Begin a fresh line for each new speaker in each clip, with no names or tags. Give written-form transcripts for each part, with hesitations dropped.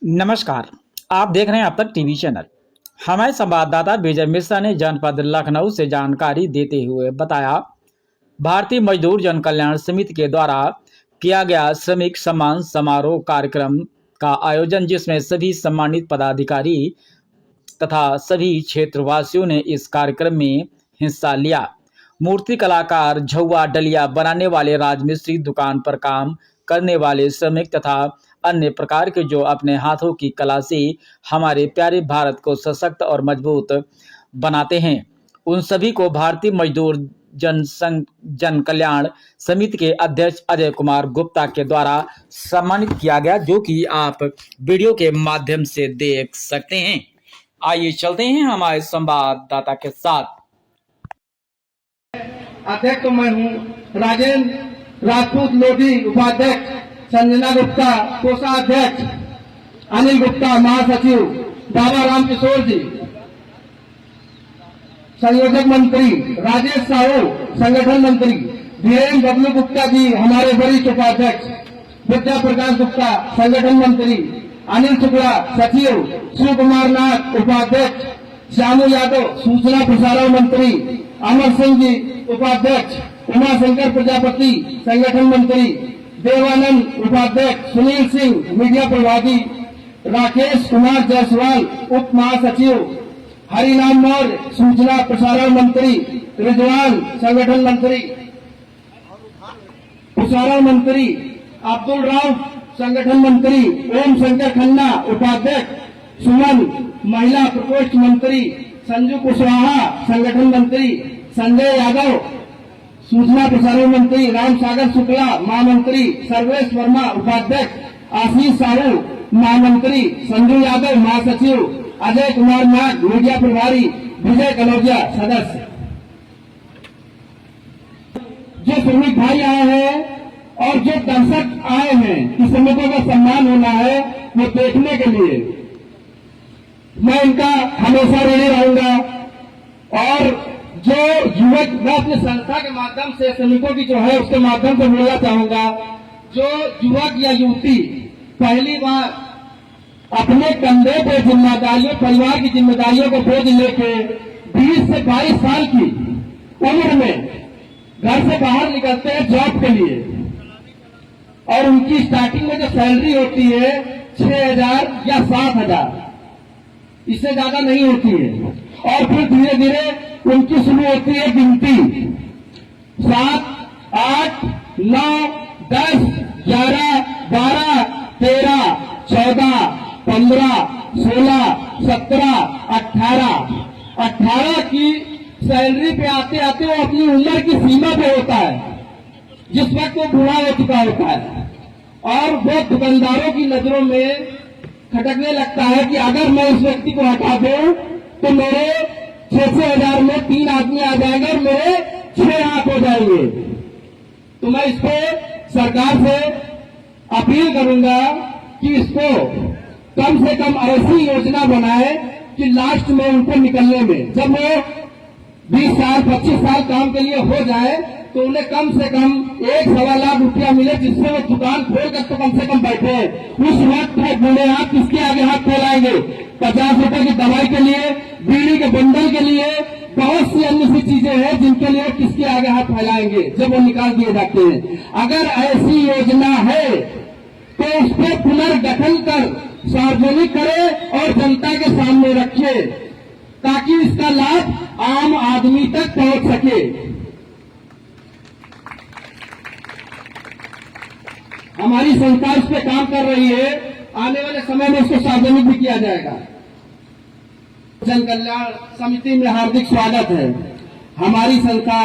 नमस्कार। आप देख रहे हैं अब तक टीवी चैनल। हमारे संवाददाता विजय मिश्रा ने जनपद लखनऊ से जानकारी देते हुए बताया, भारतीय मजदूर जन कल्याण समिति के द्वारा किया गया श्रमिक सम्मान समारोह कार्यक्रम का आयोजन, जिसमें सभी सम्मानित पदाधिकारी तथा सभी क्षेत्रवासियों ने इस कार्यक्रम में हिस्सा लिया। मूर्ति कलाकार, झौआ डलिया बनाने वाले, राजमिस्त्री, दुकान पर काम करने वाले श्रमिक तथा अन्य प्रकार के जो अपने हाथों की कला से हमारे प्यारे भारत को सशक्त और मजबूत बनाते हैं, उन सभी को भारतीय मजदूर जन कल्याण समिति के अध्यक्ष अजय कुमार गुप्ता के द्वारा सम्मानित किया गया, जो कि आप वीडियो के माध्यम से देख सकते हैं। आइए चलते हैं हमारे संवाददाता के साथ।
अध्यक्ष तो मैं हूँ, राजेंद्र राजपूत लोधी उपाध्यक्ष, संजना गुप्ता कोषाध्यक्ष, अनिल गुप्ता महासचिव, बाबा राम किशोर जी संयोजक मंत्री, राजेश साहू संगठन मंत्री, धीरेन्द्र बबलू गुप्ता जी हमारे वरिष्ठ उपाध्यक्ष, विद्या प्रकाश गुप्ता संगठन मंत्री, अनिल शुक्ला सचिव, शिव कुमार नाथ उपाध्यक्ष, श्यामू यादव सूचना प्रसारण मंत्री, अमर सिंह जी उपाध्यक्ष, उमाशंकर प्रजापति संगठन मंत्री, देवानंद उपाध्यक्ष, सुनील सिंह मीडिया प्रभारी, राकेश कुमार जायसवाल उप महासचिव, हरिनाम मौर्य सूचना प्रसारण मंत्री, रिजवान संगठन मंत्री प्रसारण मंत्री, अब्दुल राव संगठन मंत्री, ओम शंकर खन्ना उपाध्यक्ष, सुमन महिला प्रकोष्ठ मंत्री, संजू कुशवाहा संगठन मंत्री, संजय यादव सूचना प्रसारण मंत्री, राम सागर शुक्ला महामंत्री, सर्वेश वर्मा उपाध्यक्ष, आशीष साहू महामंत्री, संजू यादव महासचिव, अजय कुमार नाग मीडिया प्रभारी, विजय कनौजिया सदस्य। जो श्रमिक भाई आए हैं और जो दर्शक आए हैं कि श्रमिकों का सम्मान होना है, वो देखने के लिए मैं इनका हमेशा ऋणी रहूंगा। और जो युवक, मैं अपने संस्था के माध्यम से श्रमिकों की जो है उसके माध्यम से मिलना चाहूंगा। जो युवक या युवती पहली बार अपने कंधे पे जिम्मेदारियों, परिवार की जिम्मेदारियों को बोझ लेके 20 से 22 साल की उम्र में घर से बाहर निकलते हैं जॉब के लिए, और उनकी स्टार्टिंग में जो सैलरी होती है 6,000 या 7,000, इससे ज्यादा नहीं होती है। और फिर धीरे धीरे उनकी शुरू होती है गिनती, 7, 8, 9, 10, 11, 12, 13, 14, 15, 16, 17, 18 की सैलरी पे आते आते वो अपनी उम्र की सीमा पे होता है, जिस वक्त वो बूढ़ा हो चुका होता है। और वो दुकानदारों की नजरों में खटकने लगता है कि अगर मैं इस व्यक्ति को हटा दूं तो मेरे 6-6 हजार में 3 आदमी आ जाएंगे और मेरे 6 हाथ हो जाएंगे। तो मैं इसको सरकार से अपील करूंगा कि इसको कम से कम ऐसी योजना बनाए कि लास्ट में उनको निकलने में, जब वो 20 साल 25 साल काम के लिए हो जाए, तो उन्हें कम से कम 1-1.25 लाख रुपया मिले, जिससे वो दुकान खोलकर तो कम से कम बैठे। उस वक्त वो बूढ़े हाथ किसके आगे हाथ फैलाएंगे? 50 रुपए की दवाई के लिए, बीड़ी के बंडल के लिए, बहुत सी अन्य सी चीजें हैं जिनके लिए किसके आगे हाथ फैलाएंगे जब वो निकाल दिए जाते हैं। अगर ऐसी योजना है तो उस पर पुनर्गठन कर सार्वजनिक करे और जनता के सामने रखे, ताकि इसका लाभ आम आदमी तक पहुंच सके। हमारी संस्था इस पे काम कर रही है, आने वाले समय में इसको सार्वजनिक भी किया जाएगा। जन कल्याण समिति में हार्दिक स्वागत है। हमारी संस्था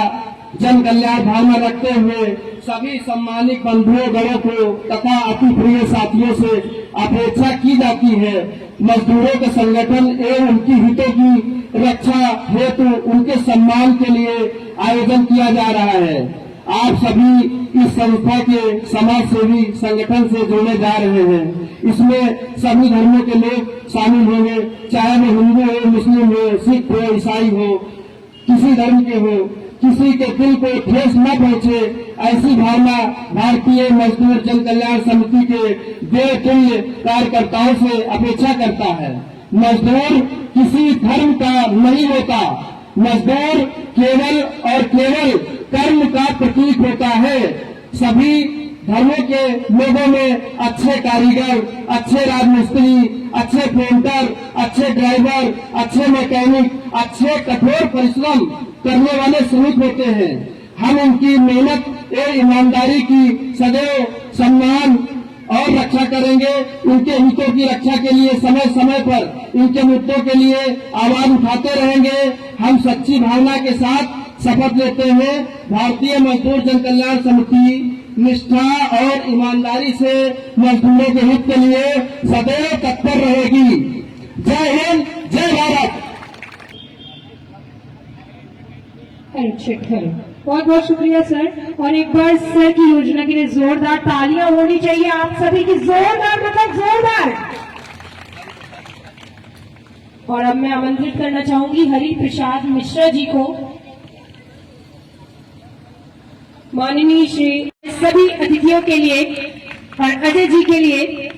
जन कल्याण भावना रखते हुए सभी सम्मानित बंधुओं गणों को तथा अति प्रिय साथियों से अपेक्षा की जाती है, मजदूरों के संगठन एवं उनकी हितों की रक्षा हेतु उनके सम्मान के लिए आयोजन किया जा रहा है। आप सभी इस संस्था के समाज सेवी संगठन से जुड़ने जा रहे हैं। इसमें सभी धर्मों के लोग शामिल होंगे, चाहे वो हिंदू हो, मुस्लिम हो, सिख हो, ईसाई हो, किसी धर्म के हो। किसी के दिल को ठेस न पहुंचे, ऐसी भावना भारतीय मजदूर जन कल्याण समिति के देवतुल्य कार्यकर्ताओं से अपेक्षा करता है। मजदूर किसी धर्म का नहीं होता, मजदूर केवल और केवल कर्म का प्रतीक होता है। सभी धर्मों के लोगों में अच्छे कारीगर, अच्छे राजमिस्त्री, अच्छे पेंटर, अच्छे ड्राइवर, अच्छे मैकेनिक, अच्छे कठोर परिश्रम करने वाले श्रमिक होते हैं। हम उनकी मेहनत और ईमानदारी की सदैव सम्मान और रक्षा करेंगे। उनके हितों की रक्षा के लिए समय समय पर इनके मुद्दों के लिए आवाज उठाते रहेंगे। हम सच्ची भावना के साथ शपथ लेते हैं, भारतीय मजदूर जन कल्याण समिति निष्ठा और ईमानदारी से मजदूरों के हित के लिए सदैव तत्पर रहेगी। जय हिंद, जय भारत।
बहुत बहुत शुक्रिया सर। और एक बार सर की योजना के लिए जोरदार तालियां होनी चाहिए आप सभी की, जोरदार मतलब जोरदार। और अब मैं आमंत्रित करना चाहूंगी हरि प्रसाद मिश्रा जी को, माननीय श्री सभी अतिथियों के लिए और अजय जी के लिए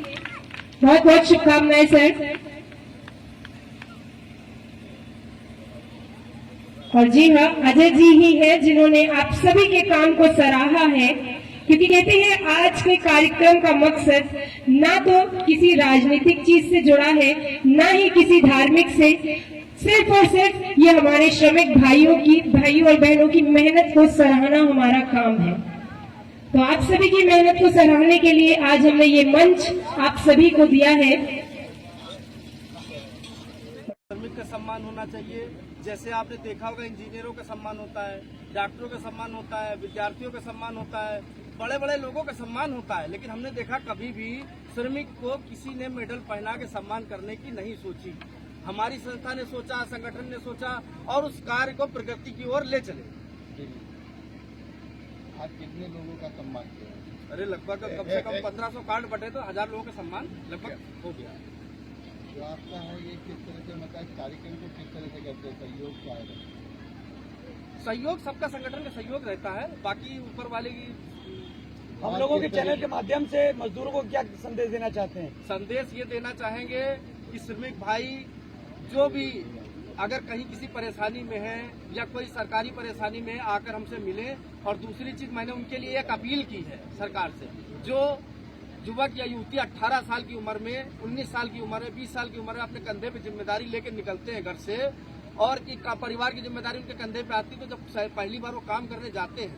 बहुत बहुत शुभकामनाएं सर। और जी हाँ, अजय जी ही है जिन्होंने आप सभी के काम को सराहा है, क्योंकि कहते हैं आज के कार्यक्रम का मकसद ना तो किसी राजनीतिक चीज से जुड़ा है, ना ही किसी धार्मिक से, सिर्फ और सिर्फ ये हमारे श्रमिक भाइयों और बहनों की मेहनत को सराहना हमारा काम है। तो आप सभी की मेहनत को सराहने के लिए आज हमने ये मंच आप सभी को दिया है।
श्रमिक का सम्मान होना चाहिए। जैसे आपने देखा होगा इंजीनियरों का सम्मान होता है, डॉक्टरों का सम्मान होता है, विद्यार्थियों का सम्मान होता है, बड़े बड़े लोगों का सम्मान होता है, लेकिन हमने देखा कभी भी श्रमिक को किसी ने मेडल पहना के सम्मान करने की नहीं सोची। हमारी संस्था ने सोचा, संगठन ने सोचा और उस कार्य को प्रगति की ओर ले चले।
आज कितने लोगों का सम्मान किया?
अरे लगभग कम से कम 1500 कार्ड बटे तो 1000 लोगों का सम्मान लगभग हो गया।
जो आपका है ये किस तरह से मतलब कार्यक्रम को किस तरह से करते हैं, सहयोग क्या है?
सहयोग सबका संगठन का सहयोग रहता है, बाकी ऊपर वाले की।
हम लोगों के चैनल के माध्यम से मजदूरों को क्या संदेश देना चाहते हैं?
संदेश ये देना चाहेंगे कि श्रमिक भाई जो भी अगर कहीं किसी परेशानी में है या कोई सरकारी परेशानी में आकर हमसे मिले। और दूसरी चीज मैंने उनके लिए एक अपील की है सरकार से, जो युवक या युवती 18 साल की उम्र में, 19 साल की उम्र में, 20 साल की उम्र में अपने कंधे पे जिम्मेदारी लेकर निकलते हैं घर से, और कि परिवार की जिम्मेदारी उनके कंधे पे आती है, तो जब पहली बार वो काम करने जाते हैं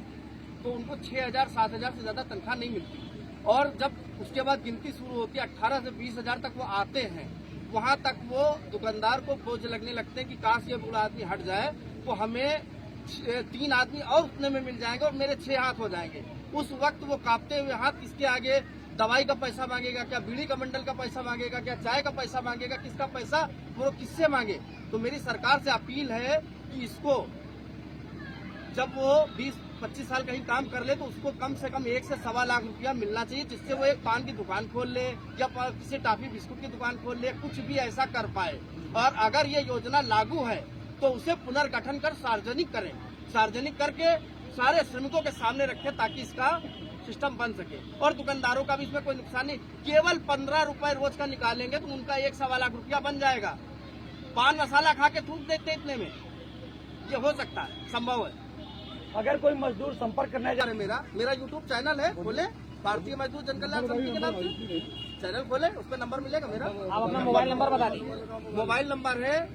तो उनको 6000 7000 से ज्यादा तनख्वाह नहीं मिलती। और जब उसके बाद गिनती शुरू होती है 18 से 20,000 तक वो आते हैं, वहां तक वो दुकानदार को बोझ लगने लगते हैं कि काश ये बूढ़ा आदमी हट जाए तो हमें 3 आदमी और उतने में मिल जाएंगे और मेरे 6 हाथ हो जाएंगे। उस वक्त वो कांपते हुए हाथ किसके आगे दवाई का पैसा मांगेगा, क्या बीड़ी का मंडल का पैसा मांगेगा, क्या चाय का पैसा मांगेगा, किसका पैसा वो किससे मांगे। तो मेरी सरकार से अपील है कि इसको जब वो 20-25 साल कहीं काम कर ले तो उसको कम से कम 1 से सवा लाख रुपया मिलना चाहिए, जिससे वो एक पान की दुकान खोल ले या किसी टॉफी बिस्कुट की दुकान खोल ले, कुछ भी ऐसा कर पाए। और अगर ये योजना लागू है तो उसे पुनर्गठन कर सार्वजनिक करें, सार्वजनिक करके सारे श्रमिकों के सामने रखें ताकि इसका सिस्टम बन सके। और दुकानदारों का भी इसमें कोई नुकसान नहीं, केवल 15 रुपए रोज का निकालेंगे तो उनका 1 सवा लाख रुपया बन जाएगा। पान मसाला खा के थूक देते इतने में, ये हो सकता है, संभव है।
अगर कोई मजदूर संपर्क करना चाहे,
मेरा यूट्यूब चैनल है, खोले, भारतीय मजदूर जन कल्याण समिति के नाम से चैनल खोले, उस पर नंबर मिलेगा मेरा।
आप अपना मोबाइल नंबर बता दीजिए।
मोबाइल नंबर है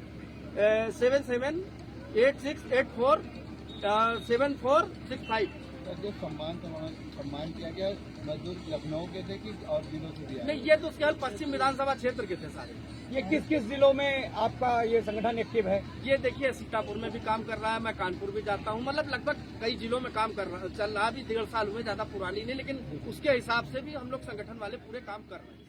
7786847465।
जो सम्मान किया गया मजदूर लखनऊ के थे कि और जिलों से दिया?
नहीं, ये तो केवल पश्चिम विधानसभा क्षेत्र के थे सारे।
ये किस किस जिलों में आपका ये संगठन एक्टिव है?
ये देखिए सीतापुर में भी काम कर रहा है, मैं कानपुर भी जाता हूँ, मतलब लगभग कई जिलों में काम कर रहा चल रहा। अभी 1.5 साल हुए, ज्यादा पुरानी नहीं, लेकिन उसके हिसाब से भी हम लोग संगठन वाले पूरे काम कर रहे हैं।